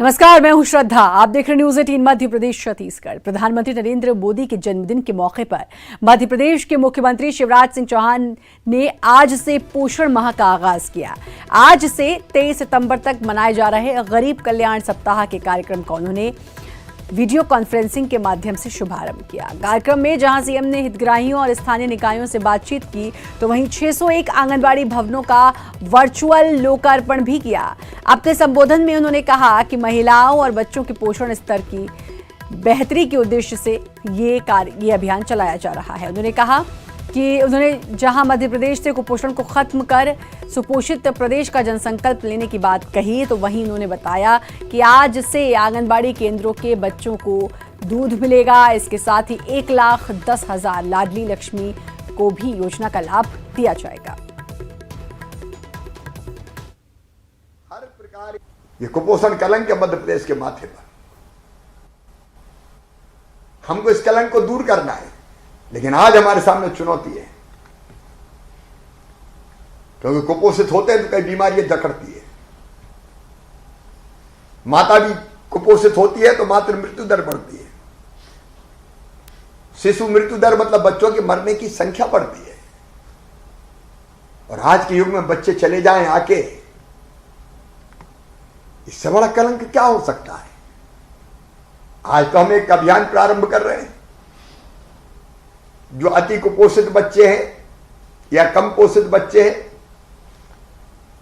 नमस्कार, मैं हूं श्रद्धा। आप देख रहे न्यूज़ 18 मध्य प्रदेश छत्तीसगढ़। प्रधानमंत्री नरेंद्र मोदी के जन्मदिन के मौके पर मध्य प्रदेश के मुख्यमंत्री शिवराज सिंह चौहान ने आज से पोषण माह का आगाज किया। आज से 23 सितंबर तक मनाए जा रहे गरीब कल्याण सप्ताह के कार्यक्रम का उन्होंने वीडियो कॉन्फ्रेंसिंग के माध्यम से शुभारंभ किया। कार्यक्रम में जहां सीएम ने हितग्राहियों और स्थानीय निकायों से बातचीत की, तो वहीं 601 आंगनबाड़ी भवनों का वर्चुअल लोकार्पण भी किया। अपने संबोधन में उन्होंने कहा कि महिलाओं और बच्चों के पोषण स्तर की बेहतरी के उद्देश्य से ये अभियान चलाया जा रहा है। उन्होंने कहा कि उन्होंने जहां मध्य प्रदेश से कुपोषण को खत्म कर सुपोषित प्रदेश का जनसंकल्प लेने की बात कही, तो वहीं उन्होंने बताया कि आज से आंगनबाड़ी केंद्रों के बच्चों को दूध मिलेगा। इसके साथ ही 1,10,000 लाडली लक्ष्मी को भी योजना का लाभ दिया जाएगा। हर प्रकार ये कुपोषण कलंक है मध्य प्रदेश के माथे पर। हमको इस कलंक को दूर करना है, लेकिन आज हमारे सामने चुनौती है, क्योंकि कुपोषित होते हैं तो कई बीमारियां जकड़ती है। माता भी कुपोषित होती है तो मातृ मृत्यु दर बढ़ती है। शिशु मृत्यु दर मतलब बच्चों के मरने की संख्या बढ़ती है। और आज के युग में बच्चे चले जाएं आके, इससे बड़ा कलंक क्या हो सकता है। आज तो हम एक अभियान प्रारंभ कर रहे हैं। जो अति कुपोषित बच्चे हैं या कम पोषित बच्चे हैं,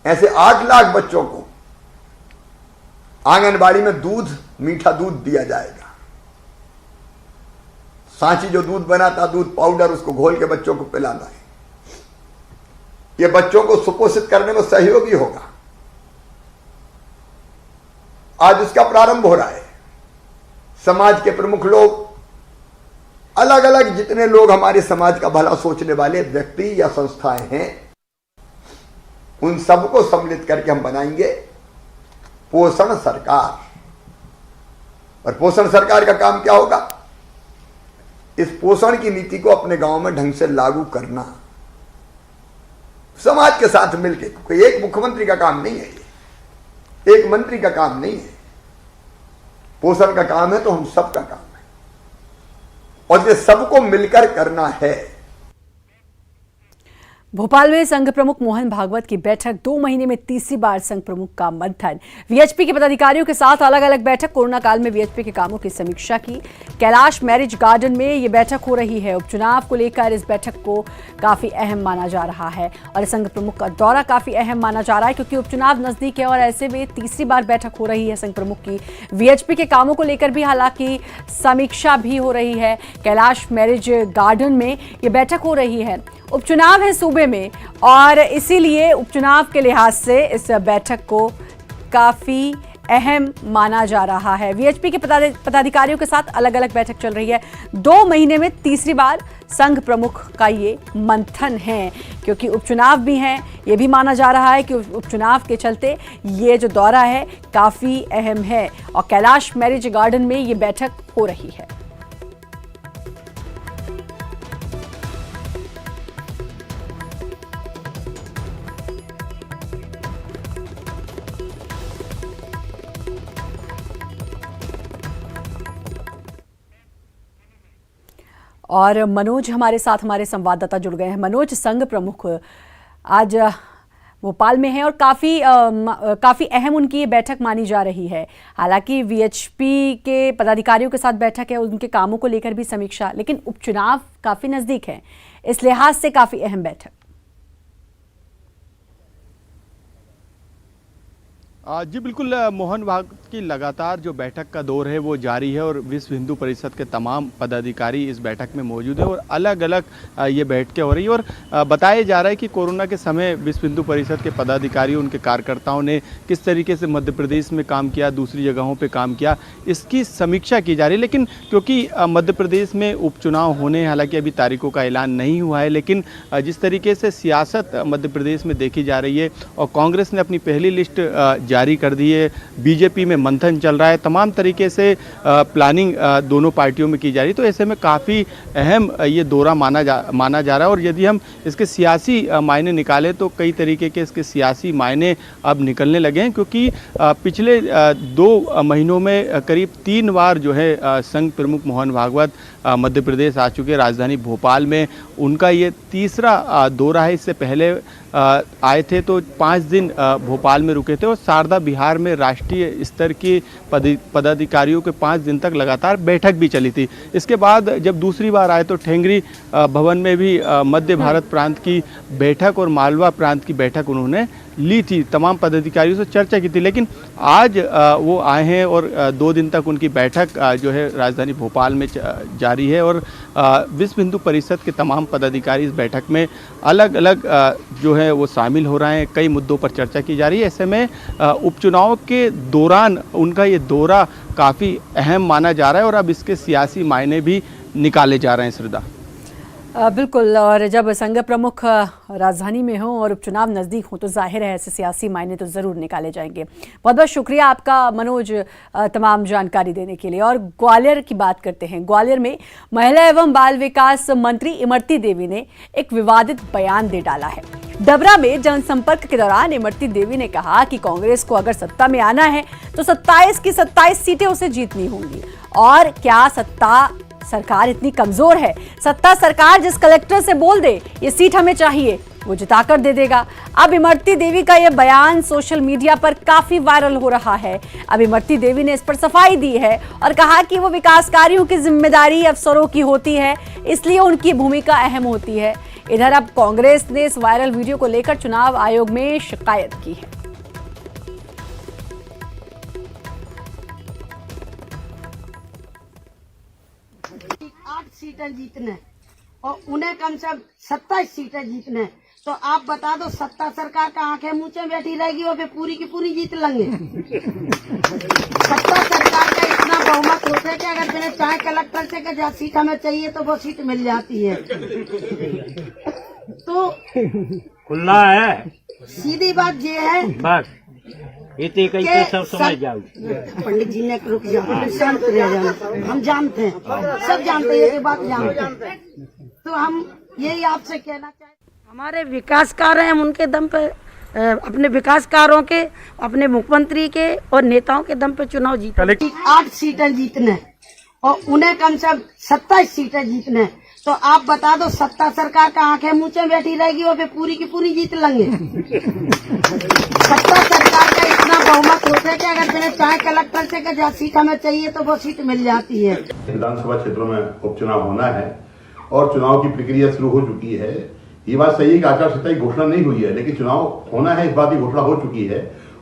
ऐसे 8 लाख बच्चों को आंगनबाड़ी में दूध, मीठा दूध दिया जाएगा। सांची जो दूध बनाता, दूध पाउडर, उसको घोल के बच्चों को पिलाना है। यह बच्चों को सुपोषित करने में सहयोगी होगा। आज उसका प्रारंभ हो रहा है। समाज के प्रमुख लोग, अलग अलग जितने लोग हमारे समाज का भला सोचने वाले व्यक्ति या संस्थाएं हैं, उन सबको सम्मिलित करके हम बनाएंगे पोषण सरकार। और पोषण सरकार का काम क्या होगा? इस पोषण की नीति को अपने गांव में ढंग से लागू करना, समाज के साथ मिलकर। कोई एक मुख्यमंत्री का काम नहीं है, ये एक मंत्री का काम नहीं है। पोषण का काम है तो हम सबका काम है, और ये सबको मिलकर करना है। भोपाल में संघ प्रमुख मोहन भागवत की बैठक। 2 महीने में तीसरी बार संघ प्रमुख का मंथन। वीएचपी के पदाधिकारियों के साथ अलग अलग बैठक। कोरोना काल में वीएचपी के कामों की समीक्षा की। कैलाश मैरिज गार्डन में ये बैठक हो रही है। उपचुनाव को लेकर इस बैठक को काफी अहम माना जा रहा है, और संघ प्रमुख का दौरा काफी अहम माना जा रहा है, क्योंकि उपचुनाव नजदीक है और ऐसे में तीसरी बार बैठक हो रही है संघ प्रमुख की। वीएचपी के कामों को लेकर भी हालांकि समीक्षा भी हो रही है। कैलाश मैरिज गार्डन में ये बैठक हो रही है। उपचुनाव है सूबे में, और इसीलिए उपचुनाव के लिहाज से इस बैठक को काफी अहम माना जा रहा है। वीएचपी के पदाधिकारियों के साथ अलग अलग बैठक चल रही है। 2 महीने में तीसरी बार संघ प्रमुख का ये मंथन है, क्योंकि उपचुनाव भी हैं। ये भी माना जा रहा है कि उपचुनाव के चलते ये जो दौरा है काफी अहम है, और कैलाश मैरिज गार्डन में ये बैठक हो रही है। और मनोज हमारे साथ, हमारे संवाददाता जुड़ गए हैं। मनोज, संघ प्रमुख आज भोपाल में है और काफ़ी अहम उनकी ये बैठक मानी जा रही है। हालांकि वीएचपी के पदाधिकारियों के साथ बैठक है, उनके कामों को लेकर भी समीक्षा, लेकिन उपचुनाव काफ़ी नज़दीक है, इस लिहाज से काफ़ी अहम बैठक। जी बिल्कुल, मोहन भागवत की लगातार जो बैठक का दौर है वो जारी है, और विश्व हिंदू परिषद के तमाम पदाधिकारी इस बैठक में मौजूद है, और अलग अलग ये बैठकें हो रही है। और बताया जा रहा है कि कोरोना के समय विश्व हिंदू परिषद के पदाधिकारियों, उनके कार्यकर्ताओं ने किस तरीके से मध्य प्रदेश में काम किया, दूसरी जगहों पर काम किया, इसकी समीक्षा की जा रही है। लेकिन क्योंकि मध्य प्रदेश में उपचुनाव होने, हालांकि अभी तारीखों का ऐलान नहीं हुआ है, लेकिन जिस तरीके से सियासत मध्य प्रदेश में देखी जा रही है, और कांग्रेस ने अपनी पहली लिस्ट जारी कर दी है, बीजेपी में मंथन चल रहा है, तमाम तरीके से प्लानिंग दोनों पार्टियों में की जा रही है। तो ऐसे में काफ़ी अहम ये दौरा माना जा रहा है। और यदि हम इसके सियासी मायने निकालें तो कई तरीके के इसके सियासी मायने अब निकलने लगे हैं, क्योंकि पिछले 2 महीनों में करीब 3 बार जो है संघ प्रमुख मोहन भागवत मध्य प्रदेश आ चुके, राजधानी भोपाल में उनका ये तीसरा दौरा है। इससे पहले आए थे तो 5 दिन भोपाल में रुके थे और शारदा विहार में राष्ट्रीय स्तर के पदाधिकारियों के 5 दिन तक लगातार बैठक भी चली थी। इसके बाद जब दूसरी बार आए तो ठेंगरी भवन में भी मध्य भारत प्रांत की बैठक और मालवा प्रांत की बैठक उन्होंने ली थी, तमाम पदाधिकारियों से चर्चा की थी। लेकिन आज वो आए हैं और 2 दिन तक उनकी बैठक जो है राजधानी भोपाल में जारी है और विश्व हिंदू परिषद के तमाम पदाधिकारी इस बैठक में अलग अलग जो है वो शामिल हो रहे हैं। कई मुद्दों पर चर्चा की जा रही है। ऐसे में उपचुनाव के दौरान उनका ये दौरा काफ़ी अहम माना जा रहा है और अब इसके सियासी मायने भी निकाले जा रहे हैं। श्रद्धा, बिल्कुल, और जब संघ प्रमुख राजधानी में हो और उपचुनाव नज़दीक हो तो जाहिर है ऐसे सियासी मायने तो ज़रूर निकाले जाएंगे। बहुत बहुत शुक्रिया आपका मनोज तमाम जानकारी देने के लिए। और ग्वालियर की बात करते हैं। ग्वालियर में महिला एवं बाल विकास मंत्री इमरती देवी ने एक विवादित बयान दे डाला है। डबरा में जनसंपर्क के दौरान इमरती देवी ने कहा कि कांग्रेस को अगर सत्ता में आना है तो 27 की 27 सीटें उसे जीतनी होंगी। और क्या सत्ता सरकार इतनी कमजोर है? सत्ता सरकार जिस कलेक्टर से बोल दे ये सीट हमें चाहिए वो जिताकर दे देगा। अब इमरती देवी का यह बयान सोशल मीडिया पर काफी वायरल हो रहा है। अब इमरती देवी ने इस पर सफाई दी है और कहा कि वो विकास कार्यों की जिम्मेदारी अफसरों की होती है, इसलिए उनकी भूमिका अहम होती है। इधर अब कांग्रेस ने इस वायरल वीडियो को लेकर चुनाव आयोग में शिकायत की है। 8 सीटें जीतने और उन्हें कम से कम 27 सीटें जीतने, तो आप बता दो सत्ता सरकार का आंखें मूंचे बैठी रहेगी और फिर पूरी की पूरी जीत लेंगे। सत्ता सरकार का इतना बहुमत होता है कि अगर मैंने चाहे कलेक्टर से कि सीट हमें चाहिए तो वो सीट मिल जाती है। तो खुला है, सीधी बात ये है बस इतनी कहीं तो सब समझ जाओ। पंडित जी ने रुक जाओ, शांत रह जाना। हम जानते हैं, सब जानते हैं, ये बात जानते हैं। तो हम यही आपसे कहना चाहते हैं, हमारे विकास कार्य हैं, हम उनके दम पे अपने विकास कार्यों के, अपने मुख्यमंत्री के और नेताओं के दम पे चुनाव जीते। 8 सीटें जीतने और उन्हें कम से कम 27 सीटें जीतने, तो आप बता दो सत्ता सरकार का आंखें मूंचे बैठी रहेगी और फिर पूरी की पूरी जीत लेंगे। सत्ता सरकार का इतना बहुमत होता है कि अगर मैंने चाहे कलेक्टर से कि सीट हमें चाहिए तो वो सीट मिल जाती है। विधानसभा क्षेत्रों में उपचुनाव होना है और चुनाव की प्रक्रिया शुरू हो चुकी है। ये बात सही है कि आचार संहिता की घोषणा नहीं हुई है, लेकिन चुनाव होना है, इस बात की घोषणा हो चुकी है।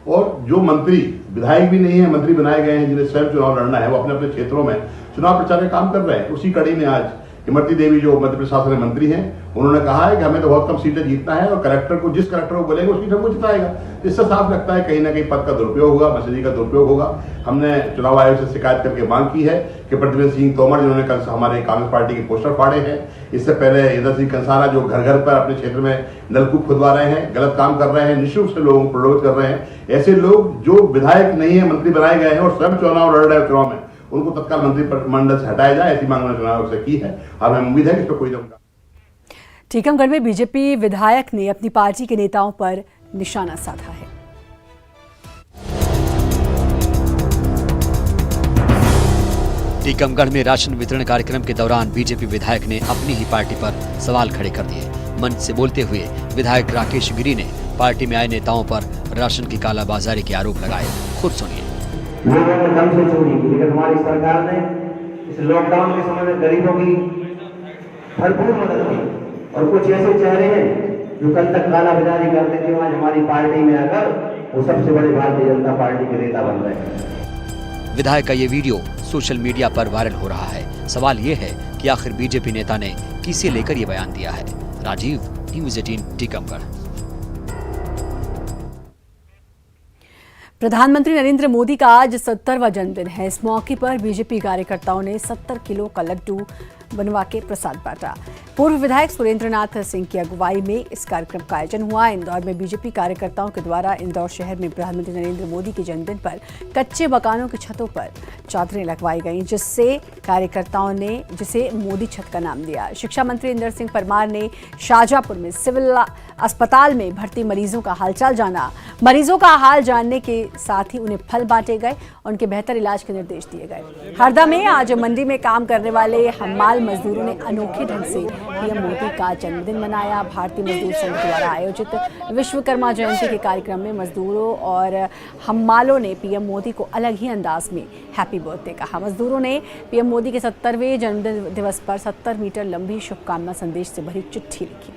और जो मंत्री, विधायक भी नहीं है, मंत्री बनाए गए हैं जिन्हें स्वयं चुनाव लड़ना है, वो अपने अपने क्षेत्रों में चुनाव प्रचार का काम कर रहे हैं। उसी कड़ी में आज इमरती देवी जो मध्य प्रशासन में मंत्री हैं, उन्होंने कहा है कि हमें तो बहुत कम सीटें जीतना है और कलेक्टर को, जिस कलेक्टर को बोलेंगे उसकी हमको जिताएगा। इससे साफ लगता है कहीं ना कहीं पद का दुरुपयोग होगा, मशीनरी का दुरुपयोग होगा। हमने चुनाव आयोग से शिकायत करके मांग की है कि प्रद्युम्न सिंह तोमर जिन्होंने कल हमारे कांग्रेस पार्टी के पोस्टर फाड़े हैं, इससे पहले इंद्र सिंह कंसारा जो घर घर पर अपने क्षेत्र में नलकूप खुदवा रहे हैं, गलत काम कर रहे हैं, निःशुल्क से लोगों को प्रलोभित कर रहे हैं, ऐसे लोग जो विधायक नहीं है, मंत्री बनाए गए हैं और स्वयं चुनाव लड़ रहे हैं, चुनाव में उनको तत्काल मंत्रिमंडल से हटाया जाए, ऐसी मांग चुनाव आयोग से की है। और हमें उम्मीद है कि इस पर कोई टीकमगढ़ में बीजेपी विधायक ने अपनी पार्टी के नेताओं पर निशाना साधा है। टीकमगढ़ में राशन वितरण कार्यक्रम के दौरान बीजेपी विधायक ने अपनी ही पार्टी पर सवाल खड़े कर दिए। मंच से बोलते हुए विधायक राकेश गिरी ने पार्टी में आए नेताओं पर राशन की कालाबाजारी के आरोप लगाए। खुद सुनिए। लोगों ने दम से छोड़ी, लेकिन हमारी सरकार ने इस लॉकडाउन के समय में गरीबों की भरपूर मदद की और कुछ ऐसे चेहरे हैं जो कल तक कालाबाजारी करते थे, आज हमारी पार्टी में आकर वो सबसे बड़े भारतीय जनता पार्टी के नेता बन रहे हैं। विधायक का ये वीडियो सोशल मीडिया पर वायरल हो रहा है। सवाल ये है कि आखिर बीजेपी नेता ने किसे लेकर ये बयान दिया है। राजीव, न्यूज़ 18 टीकमगढ़। प्रधानमंत्री नरेंद्र मोदी का आज 70वां जन्मदिन है। इस मौके पर बीजेपी कार्यकर्ताओं ने 70 किलो का लड्डू बनवा के प्रसाद बांटा। पूर्व विधायक सुरेंद्र नाथ सिंह की अगुवाई में इस कार्यक्रम का आयोजन हुआ। इंदौर में बीजेपी कार्यकर्ताओं के द्वारा इंदौर शहर में प्रधानमंत्री नरेंद्र मोदी के जन्मदिन पर कच्चे मकानों की छतों पर चादरें लगवाई गईं, जिससे कार्यकर्ताओं ने जिसे मोदी छत का नाम दिया। शिक्षा मंत्री इंदर सिंह परमार ने शाहजहांपुर में सिविल अस्पताल में भर्ती मरीजों का हालचाल जाना। मरीजों का हाल जानने के साथ ही उन्हें फल बांटे गए, उनके बेहतर इलाज के निर्देश दिए गए। हरदा में आज मंडी में काम करने वाले हम्माल मजदूरों ने अनोखे ढंग से पीएम मोदी का जन्मदिन मनाया। भारतीय मजदूर संघ द्वारा आयोजित विश्वकर्मा जयंती के कार्यक्रम में मजदूरों और हम्मालों ने पीएम मोदी को अलग ही अंदाज में हैप्पी बर्थडे कहा। मजदूरों ने पीएम मोदी के 70वें जन्मदिन दिवस पर 70 मीटर लंबी शुभकामना संदेश से भरी चिट्ठी लिखी।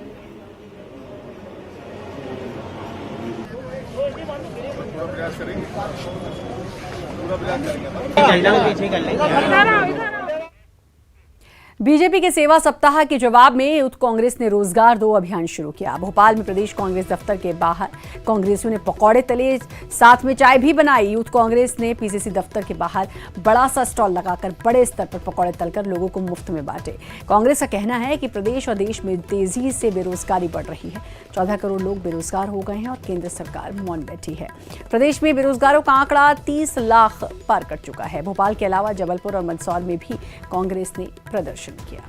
बीजेपी के सेवा सप्ताह के जवाब में यूथ कांग्रेस ने रोजगार दो अभियान शुरू किया। भोपाल में प्रदेश कांग्रेस दफ्तर के बाहर कांग्रेसियों ने पकौड़े तले, साथ में चाय भी बनाई। यूथ कांग्रेस ने पीसीसी दफ्तर के बाहर बड़ा सा स्टॉल लगाकर बड़े स्तर पर पकौड़े तलकर लोगों को मुफ्त में बांटे। कांग्रेस का कहना है कि प्रदेश और देश में तेजी से बेरोजगारी बढ़ रही है। 14 करोड़ लोग बेरोजगार हो गए हैं और केंद्र सरकार मौन बैठी है। प्रदेश में बेरोजगारों का आंकड़ा 30 लाख पार कर चुका है। भोपाल के अलावा जबलपुर और मंदसौर में भी कांग्रेस ने प्रदर्शन किया।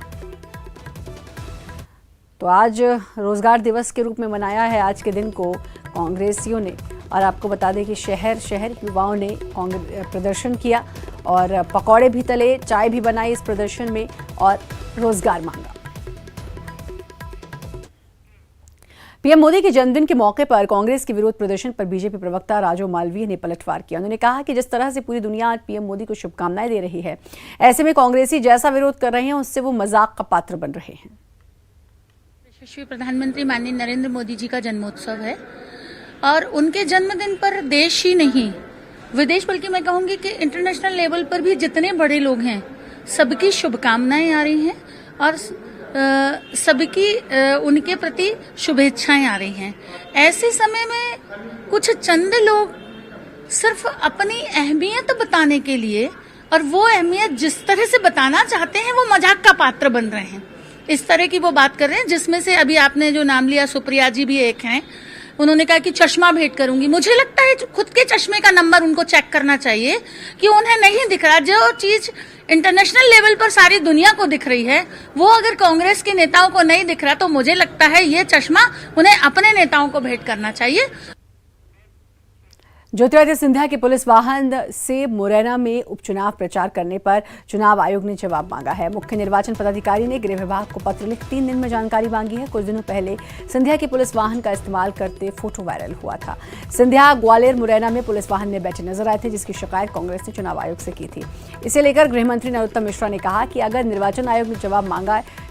तो आज रोजगार दिवस के रूप में मनाया है आज के दिन को कांग्रेसियों ने। और आपको बता दें कि शहर शहर युवाओं ने प्रदर्शन किया और पकौड़े भी तले, चाय भी बनाई इस प्रदर्शन में और रोजगार मांगा। पीएम मोदी के जन्मदिन के मौके पर कांग्रेस के विरोध प्रदर्शन पर बीजेपी प्रवक्ता राजू मालवीय ने पलटवार किया। उन्होंने कहा कि जिस तरह से पूरी दुनिया आज पीएम मोदी को शुभकामनाएं दे रही है, ऐसे में कांग्रेसी जैसा विरोध कर रहे हैं उससे वो मजाक का पात्र बन रहे हैं। यशस्वी प्रधानमंत्री माननीय नरेंद्र मोदी जी का जन्मोत्सव है और उनके जन्मदिन पर देश ही नहीं विदेश, बल्कि मैं कहूंगी कि इंटरनेशनल लेवल पर भी जितने बड़े लोग हैं सबकी शुभकामनाएं आ रही हैं और सबकी उनके प्रति शुभेच्छाएं आ रही हैं। ऐसे समय में कुछ चंद लोग सिर्फ अपनी अहमियत बताने के लिए और वो अहमियत जिस तरह से बताना चाहते हैं वो मजाक का पात्र बन रहे हैं। इस तरह की वो बात कर रहे हैं, जिसमें से अभी आपने जो नाम लिया सुप्रिया जी भी एक हैं। उन्होंने कहा कि चश्मा भेंट करूंगी। मुझे लगता है खुद के चश्मे का नंबर उनको चेक करना चाहिए कि उन्हें नहीं दिख रहा। जो चीज इंटरनेशनल लेवल पर सारी दुनिया को दिख रही है वो अगर कांग्रेस के नेताओं को नहीं दिख रहा तो मुझे लगता है ये चश्मा उन्हें अपने नेताओं को भेंट करना चाहिए। ज्योतिरादित्य सिंधिया के पुलिस वाहन से मुरैना में उपचुनाव प्रचार करने पर चुनाव आयोग ने जवाब मांगा है। मुख्य निर्वाचन पदाधिकारी ने गृह विभाग को पत्र लिख 3 दिन में जानकारी मांगी है। कुछ दिनों पहले सिंधिया के पुलिस वाहन का इस्तेमाल करते फोटो वायरल हुआ था। सिंधिया ग्वालियर मुरैना में पुलिस वाहन में बैठे नजर आए थे, जिसकी शिकायत कांग्रेस ने चुनाव आयोग से की थी। इसे लेकर गृह मंत्री नरोत्तम मिश्रा ने कहा कि अगर निर्वाचन आयोग ने जवाब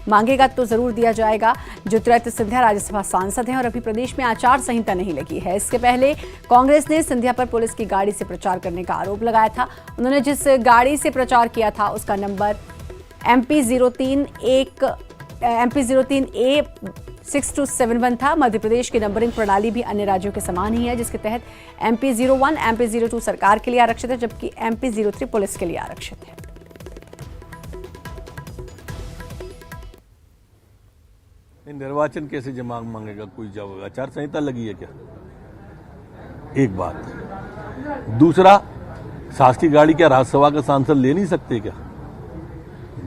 मांगेगा तो जरूर दिया जाएगा। ज्योतिरादित्य सिंधिया राज्यसभा सांसद हैं और अभी प्रदेश में आचार संहिता नहीं लगी है। इसके पहले कांग्रेस ने सिंधिया पर पुलिस की गाड़ी से प्रचार करने का आरोप लगाया था। उन्होंने जिस गाड़ी से प्रचार किया था उसका नंबर MP03A 6271 था। मध्य प्रदेश की नंबरिंग प्रणाली भी अन्य राज्यों के समान ही है, जिसके तहत MP01, MP02 सरकार के लिए आरक्षित है, जबकि MP03 पुलिस के लिए आरक्षित है। निर्वाचन कैसे जमा मांगेगा कोई? जब आचार संहिता लगी है क्या? एक बात। दूसरा, शासकीय गाड़ी क्या राज्यसभा का सांसद ले नहीं सकते क्या?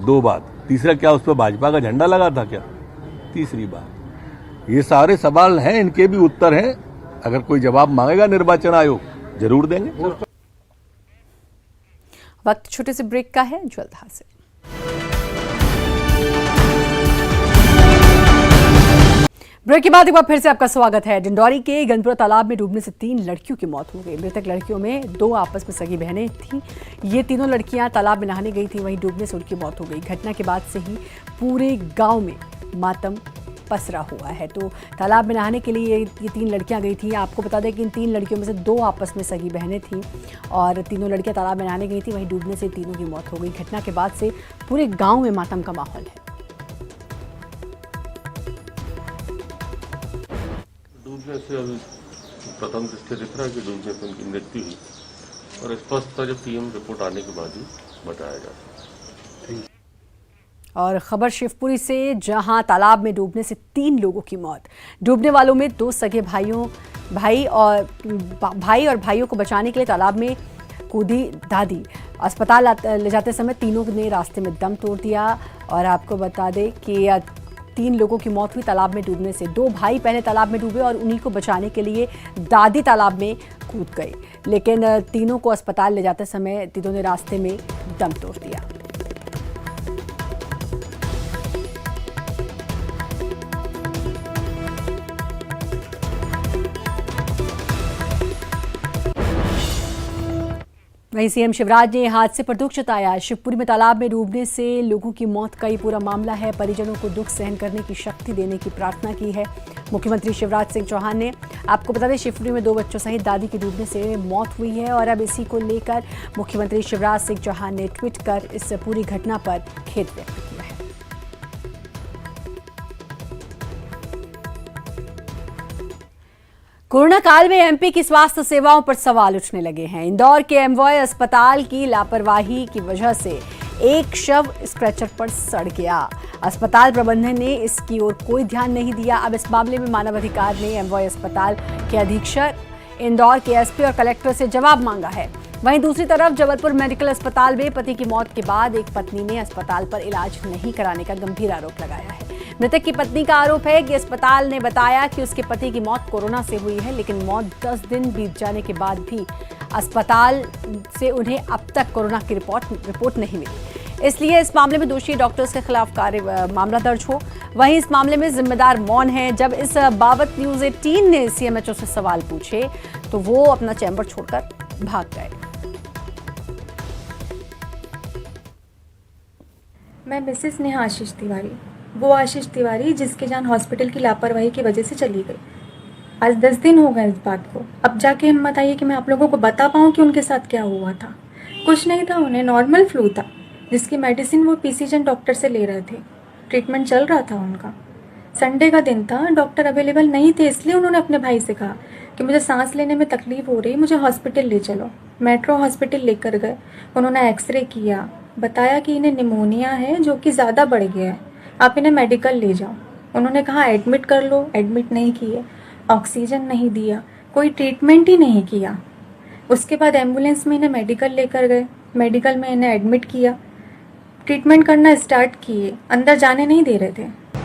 2 बात। तीसरा, क्या उस पर भाजपा का झंडा लगा था क्या? तीसरी बात। ये सारे सवाल हैं, इनके भी उत्तर हैं। अगर कोई जवाब मांगेगा निर्वाचन आयोग जरूर देंगे। वक्त छोटे से ब्रेक का है, जल्द हाजिर। ब्रेक के बाद एक बार फिर से आपका स्वागत है। डिंडौरी के गंदपुरा तालाब में डूबने से 3 लड़कियों की मौत हो गई। मृतक लड़कियों में 2 आपस में सगी बहनें थीं। ये तीनों लड़कियां तालाब में नहाने गई थी, वहीं डूबने से उनकी मौत हो गई। घटना के बाद से ही पूरे गांव में मातम पसरा हुआ है। तो तालाब में नहाने के लिए ये 3 लड़कियां गई थी। आपको बता दें कि इन 3 लड़कियों में से 2 आपस में सगी बहनें थीं और तीनों लड़कियां तालाब में नहाने गई थी, वहीं डूबने से तीनों की मौत हो गई। घटना के बाद से पूरे गाँव में मातम का माहौल है। डूबने से अभी प्रथम दृष्टया दिख रहा है कि डूबने से उनकी मृत्यु हुई और स्पष्टता जब पीएम रिपोर्ट आने के बाद ही बताया जा सकता है। और खबर शिवपुरी से, जहां तालाब में डूबने से 3 लोगों की मौत। डूबने वालों में 2 सगे भाई और भाइयों को बचाने के लिए तालाब में कूदी दादी। अस्पताल ले जाते समय तीनों ने रास्ते में दम तोड़ दिया। और आपको बता दें कि 3 लोगों की मौत हुई तालाब में डूबने से। 2 भाई पहले तालाब में डूबे और उन्हीं को बचाने के लिए दादी तालाब में कूद गई, लेकिन तीनों को अस्पताल ले जाते समय तीनों ने रास्ते में दम तोड़ दिया। वहीं सीएम शिवराज ने हादसे पर दुख जताया। शिवपुरी में तालाब में डूबने से लोगों की मौत का ये पूरा मामला है। परिजनों को दुख सहन करने की शक्ति देने की प्रार्थना की है मुख्यमंत्री शिवराज सिंह चौहान ने। आपको बता दें, शिवपुरी में 2 बच्चों सहित दादी की डूबने से मौत हुई है और अब इसी को लेकर मुख्यमंत्री शिवराज सिंह चौहान ने ट्वीट कर इस पूरी घटना पर खेद व्यक्त किया है। कोरोना काल में एमपी की स्वास्थ्य सेवाओं पर सवाल उठने लगे हैं। इंदौर के एमवाय अस्पताल की लापरवाही की वजह से एक शव स्ट्रेचर पर सड़ गया। अस्पताल प्रबंधन ने इसकी ओर कोई ध्यान नहीं दिया। अब इस मामले में मानव अधिकार ने एमवाय अस्पताल के अधीक्षक, इंदौर के एसपी और कलेक्टर से जवाब मांगा है। वहीं दूसरी तरफ जबलपुर मेडिकल अस्पताल में पति की मौत के बाद एक पत्नी ने अस्पताल पर इलाज नहीं कराने का गंभीर आरोप लगाया है। मृतक की पत्नी का आरोप है कि अस्पताल ने बताया कि उसके पति की मौत कोरोना से हुई है, लेकिन मौत 10 दिन बीत जाने के बाद भी अस्पताल से उन्हें अब तक कोरोना की रिपोर्ट नहीं मिली। इसलिए इस मामले में दोषी डॉक्टर्स के खिलाफ मामला दर्ज हो। वहीं इस मामले में जिम्मेदार मौन है। जब इस बाबत न्यूज़ 18 ने सीएमएचओ से सवाल पूछे तो वो अपना चैम्बर छोड़कर भाग गए। मैं मिसेस नेहा आशीष तिवारी, वो आशीष तिवारी जिसकी जान हॉस्पिटल की लापरवाही की वजह से चली गई। आज 10 दिन हो गए इस बात को। अब जाके हिम्मत आई कि मैं आप लोगों को बता पाऊँ कि उनके साथ क्या हुआ था। कुछ नहीं था, उन्हें नॉर्मल फ्लू था जिसकी मेडिसिन वो पीसीजन डॉक्टर से ले रहे थे। ट्रीटमेंट चल रहा था उनका। संडे का दिन था, डॉक्टर अवेलेबल नहीं थे, इसलिए उन्होंने अपने भाई से कहा कि मुझे सांस लेने में तकलीफ हो रही, मुझे हॉस्पिटल ले चलो। मेट्रो हॉस्पिटल लेकर गए। उन्होंने एक्सरे किया, बताया कि इन्हें निमोनिया है जो कि ज़्यादा बढ़ गया है, आप इन्हें मेडिकल ले जाओ। उन्होंने कहा एडमिट कर लो, एडमिट नहीं किए, ऑक्सीजन नहीं दिया, कोई ट्रीटमेंट ही नहीं किया। उसके बाद एम्बुलेंस में इन्हें मेडिकल लेकर गए, मेडिकल में इन्हें एडमिट किया, ट्रीटमेंट करना स्टार्ट किए, अंदर जाने नहीं दे रहे थे।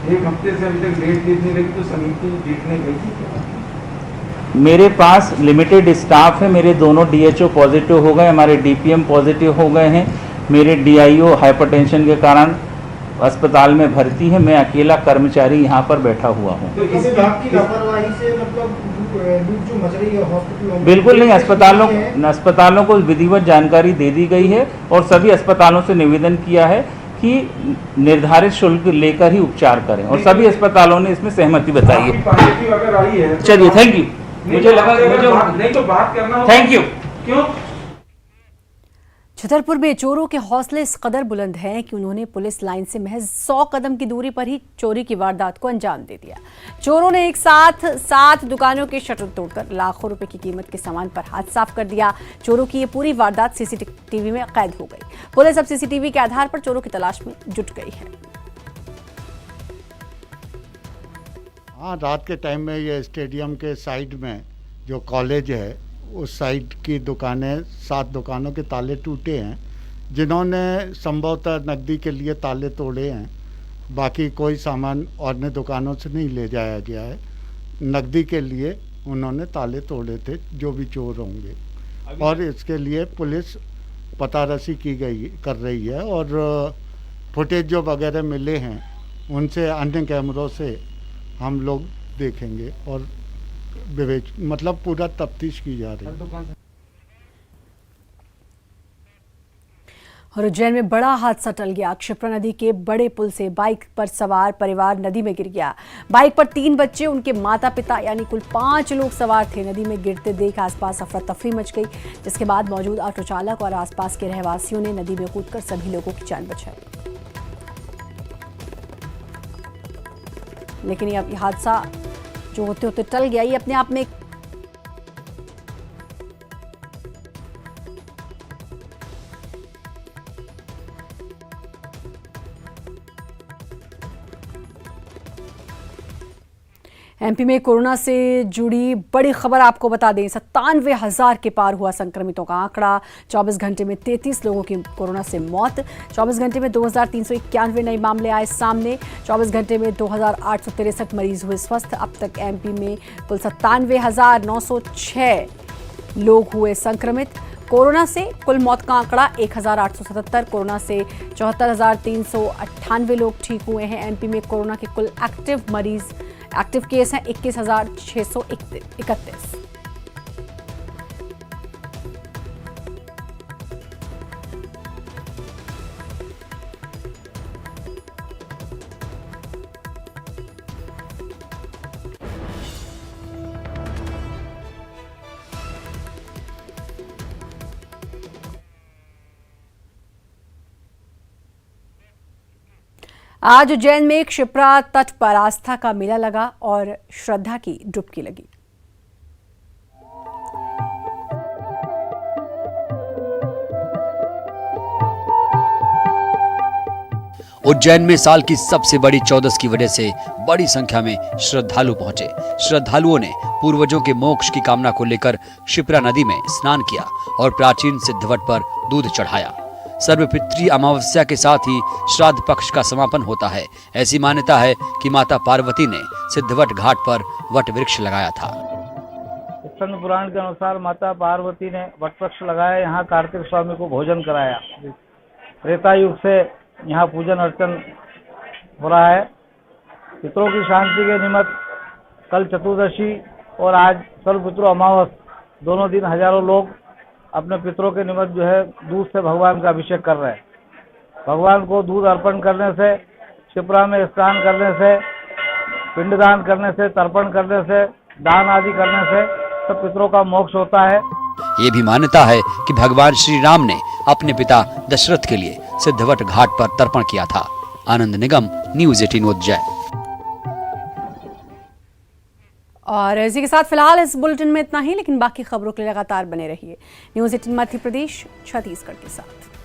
1 हफ्ते से अभी तक डेट नहीं लगी, तो समिति देखने गई थी। मेरे पास लिमिटेड स्टाफ है। मेरे दोनों डीएचओ पॉजिटिव हो गए, हमारे डीपीएम पॉजिटिव हो गए हैं। मेरे डीआईओ हाइपरटेंशन के कारण अस्पताल में भर्ती है। मैं अकेला कर्मचारी यहाँ पर बैठा हुआ हूँ। तो इस बात की लापरवाही से मतलब जो मच रही है हॉस्पिटल में? बिल्कुल नहीं, अस्पतालों को विधिवत जानकारी दे दी गई है और सभी अस्पतालों से निवेदन किया है कि निर्धारित शुल्क लेकर ही उपचार करें और सभी अस्पतालों ने इसमें सहमति बताई है। चलिए, थैंक यू। मुझे लगा नहीं तो बात करना, थैंक यू। क्यों? छतरपुर में चोरों के हौसले इस कदर बुलंद हैं कि उन्होंने पुलिस लाइन से महज 100 कदम की दूरी पर ही चोरी की वारदात को अंजाम दे दिया। चोरों ने एक साथ 7 दुकानों के शटर तोड़कर लाखों रुपए की कीमत के सामान पर हाथ साफ कर दिया। चोरों की ये पूरी वारदात सीसीटीवी में कैद हो गई। पुलिस अब सीसीटीवी के आधार पर चोरों की तलाश में जुट गई है। हाँ, रात के टाइम में ये स्टेडियम के साइड में जो कॉलेज है उस साइड की दुकानें 7 दुकानों के ताले टूटे हैं। जिन्होंने संभवतः नकदी के लिए ताले तोड़े हैं, बाकी कोई सामान अन्य दुकानों से नहीं ले जाया गया है। नकदी के लिए उन्होंने ताले तोड़े थे जो भी चोर होंगे, और इसके लिए पुलिस पतारसी कर रही है और फुटेज जो वगैरह मिले हैं उनसे अन्य कैमरों से हम लोग देखेंगे और मतलब पूरा तफ्तीश की जा रही है। और उज्जैन में बड़ा हादसा टल गया। क्षिप्रा नदी के बड़े पुल से बाइक पर सवार परिवार नदी में गिर गया। बाइक पर 3 बच्चे, उनके माता पिता यानी कुल 5 लोग सवार थे। नदी में गिरते देख आसपास अफरा तफरी मच गई, जिसके बाद मौजूद ऑटो चालक और आसपास के रहवासियों ने नदी में कूदकर सभी लोगों की जान बचाई। लेकिन ये हादसा जो होते होते टल गया, ये अपने आप में एमपी में कोरोना से जुड़ी बड़ी खबर आपको बता दें, 97,000 के पार हुआ संक्रमितों का आंकड़ा। 24 घंटे में 33 लोगों की कोरोना से मौत। 24 घंटे में 2,391 नए मामले आए सामने। 24 घंटे में 2,863 मरीज हुए स्वस्थ। अब तक एमपी में कुल 97,906 लोग हुए संक्रमित। कोरोना से कुल मौत का आंकड़ा 1,877। कोरोना से 74,398 लोग ठीक हुए हैं। एमपी में कोरोना के कुल एक्टिव केस हैं 21,631। आज उज्जैन में क्षिप्रा तट पर आस्था का मेला लगा और श्रद्धा की डुबकी लगी। उज्जैन में साल की सबसे बड़ी चौदस की वजह से बड़ी संख्या में श्रद्धालु पहुंचे। श्रद्धालुओं ने पूर्वजों के मोक्ष की कामना को लेकर क्षिप्रा नदी में स्नान किया और प्राचीन सिद्धवट पर दूध चढ़ाया। सर्वपितृ अमावस्या के साथ ही श्राद्ध पक्ष का समापन होता है। ऐसी मान्यता है कि माता पार्वती ने सिद्धवट घाट पर वट वृक्ष लगाया था। स्कंद पुराण के अनुसार माता पार्वती ने वट वृक्ष लगाया, यहाँ कार्तिक स्वामी को भोजन कराया। त्रेता युग से यहाँ पूजन अर्चन हो रहा है। पितरों की शांति के निमित्त कल चतुर्दशी और आज सर्वपितृ अमावस दोनों दिन हजारों लोग अपने पितरों के निमित्त जो है दूध से भगवान का अभिषेक कर रहे हैं। भगवान को दूध अर्पण करने से, क्षिप्रा में स्नान करने से, पिंडदान करने से, तर्पण करने से, दान आदि करने से सब पितरों का मोक्ष होता है। ये भी मान्यता है कि भगवान श्री राम ने अपने पिता दशरथ के लिए सिद्धवट घाट पर तर्पण किया था। आनंद निगम, न्यूज़ 18 उज्जैन। और इसी के साथ फिलहाल इस बुलेटिन में इतना ही, लेकिन बाकी खबरों के लिए लगातार बने रहिए न्यूज़ 18 मध्य प्रदेश छत्तीसगढ़ के साथ।